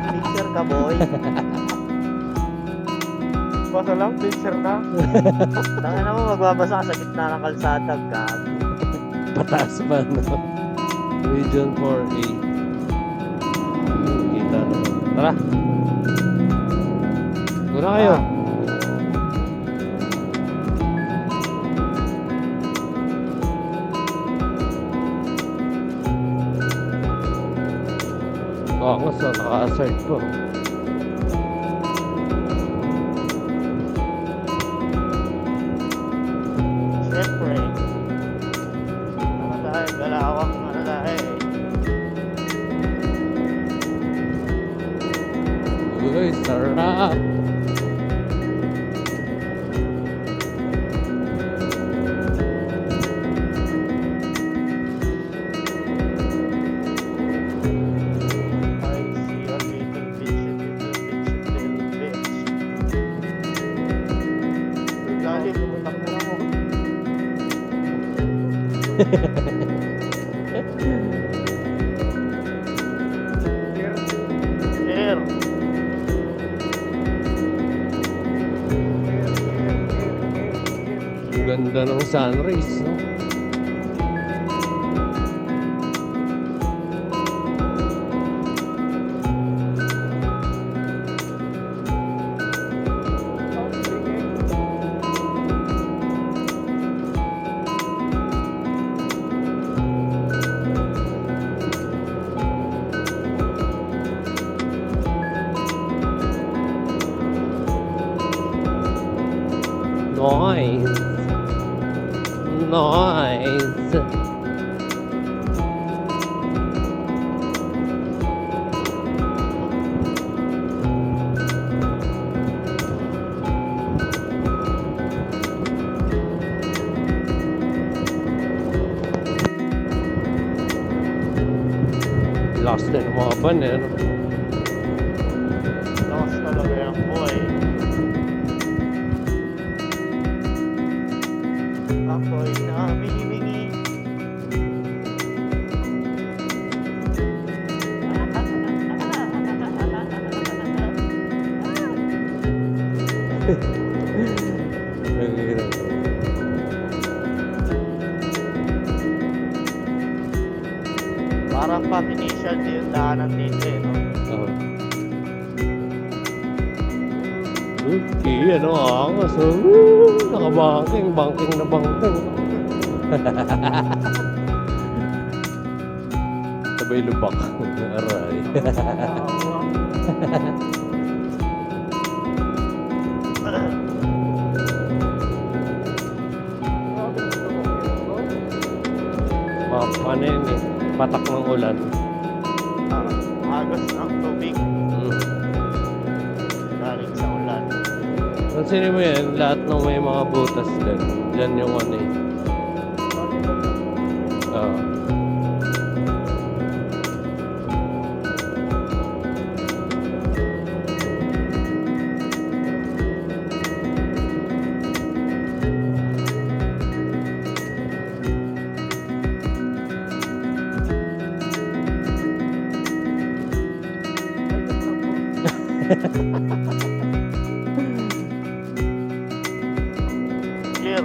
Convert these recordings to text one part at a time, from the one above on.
Picture ka, boy. Basta lang, picture na. Tangina mo, magbabasa ka sa gitna ng kalsada, gago. Pataas pa, no? Region 4A. Kita naman. Tara. Una kayo. Oo nga, so naka-assert ko. Siyempre. Ano tayo, galawang ano tayo. Uy, sarap. I see a little bitch. Dali, takbo na mo. Clear. Ang ganda ng sunrise, no? Nice. Nice. Last na ng mga ban, eh, ano? Lakas talaga yan, boy. Ako'y namimingin. Ang hirap. Parang pang initial din yung daanan dito eh, no? Oo. Okay, ano angas, oh. Nakabanking, banking na banking. Sabay lubak. Aray. Ano yun eh, patak ng ulan. Agos ng tubig galing sa ulan. Pansinin mo yan, lahat ng may mga butas dyan. Dyan yung ano eh. Oo. Clear.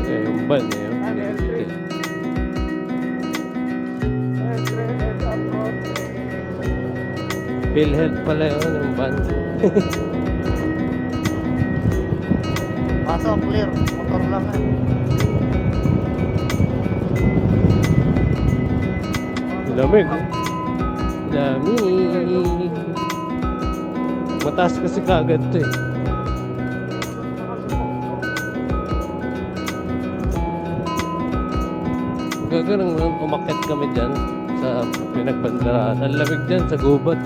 Eh, yung ban eh. Yung pinipit eh. PhilHealth pala yun, yung ban. Pasok, clear. Motor lang eh. Lamig. Lamig. Mataas kasi kagad to eh. Gaganang umakyat kami dyan sa pinagbandaraan. Ang lamig dyan sa gubat.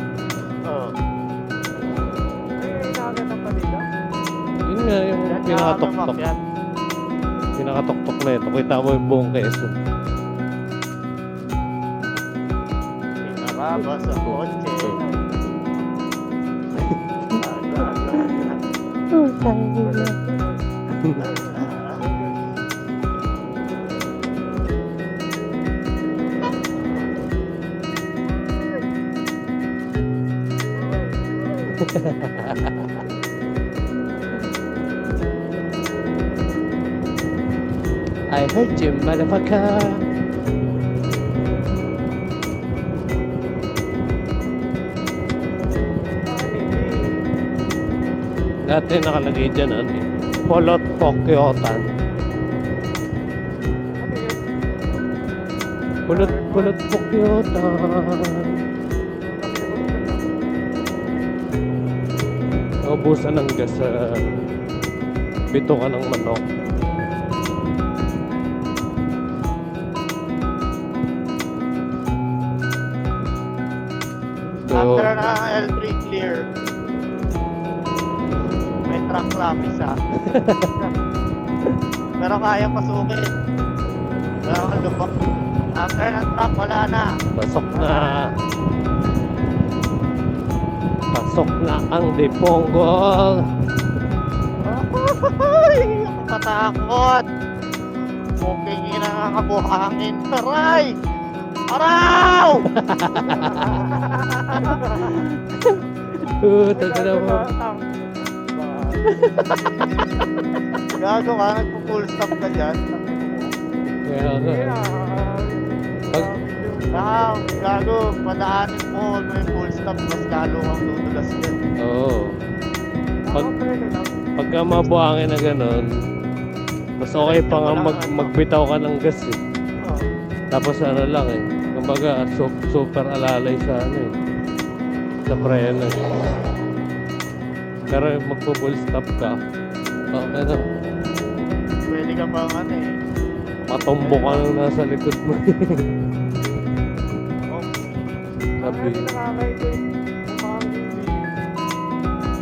Oo. Yun nga yung Yan nga pinakatok-tok. umakyat. Pinakatok-tok na ito. Kita mo yung buong Quezon. Pinaraba sa kotse. I heard you, motherfucker. Dati nakalagay dyan, ano eh. Polot Pokyotan. Pulot Pokyotan. Naubusan ng gas sa bitukan ng manok. So, After na L3 clear. May truck lapis ah. Pero kaya pasukin. Pero lubak. After ng truck, wala na. pasok na. Pasok na ang Diponggol. Ay, ako patakot. Booking ina nga kabuhangin. Taray! Araw! Tagal mo. Gago ka, nagpo-full stop ka dyan. Kaya nga. Gago, padaanin mo, may full stop, mas lalo kang dudulas yan. Oo. Pagka mabuhangin na ganun, mas okay pa nga magbitaw ka ng gas eh. Tapos ano lang eh. Kumbaga, super alalay sa ano eh. Sa preno eh. Pero magpo-full stop ka, okay na. Pwede ka pang ano eh. Matumbo ka nang nasa likod mo. Sabi.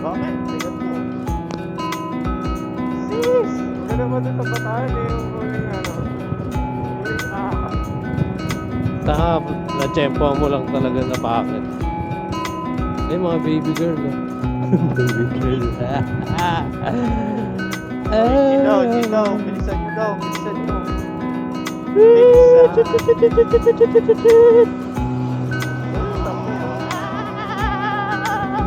Bakit? Tigat mo. Sis! Ito naman doon sa bataan eh, yung huling ano. Huling Taka, na-tsempo mo lang talaga na bakit. Eh, mga baby girl oh. Baby girl. Gino, Gino, bilisan mo daw, bilisan mo. Bilisan.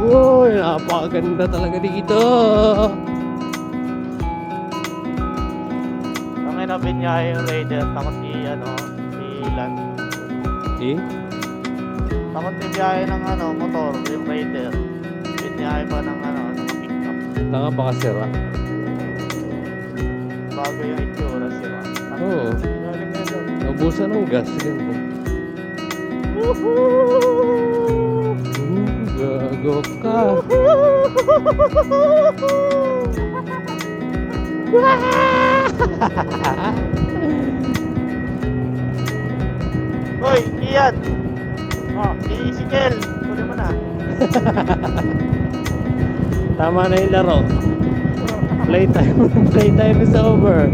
Uy, napakaganda talaga dito. Ang inabinyaya yung Raider, takot si Lan. Eh? Takot si biyahe ng motor, yung Raider. Binyaya pa ng pick-up. Tanga baka sira. Bago yung itsura siya. Oo. Nabusan ng gas. Ganda. Gago ka. Hoy, Ian! Si Kel, kunin mo na. Tama na yung laro. Playtime is over.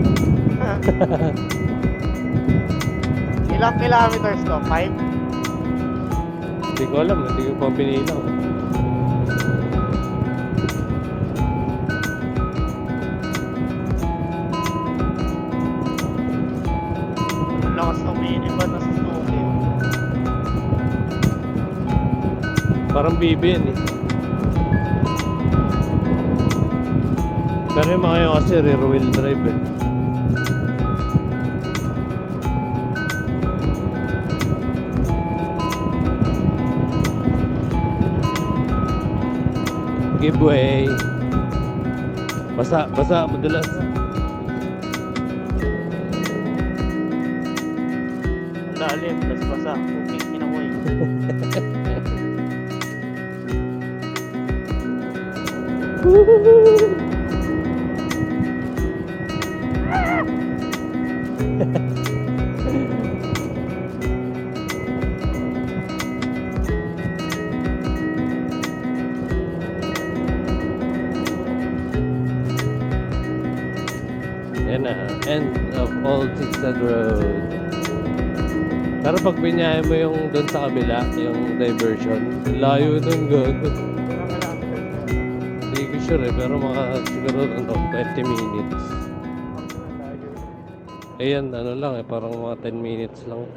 Ilang kilometers to? 5? Hindi ko alam. Hindi ko pa pinilang. Ang lakas ng minivan na susuki. Parang bibi yan eh. Pero yung mga yun kasi rear wheel drive eh. Giveaway. Basa madalas. Lalim, plus basa. Okay, kinamoy. Yan na, end of Old Zigzag Road. Pero pag binyahe mo yung doon sa kabila, yung diversion, layo nun gago. Hindi ko sure eh, pero mga siguro 20 minutes. Ayan, ano lang eh, parang mga 10 minutes lang.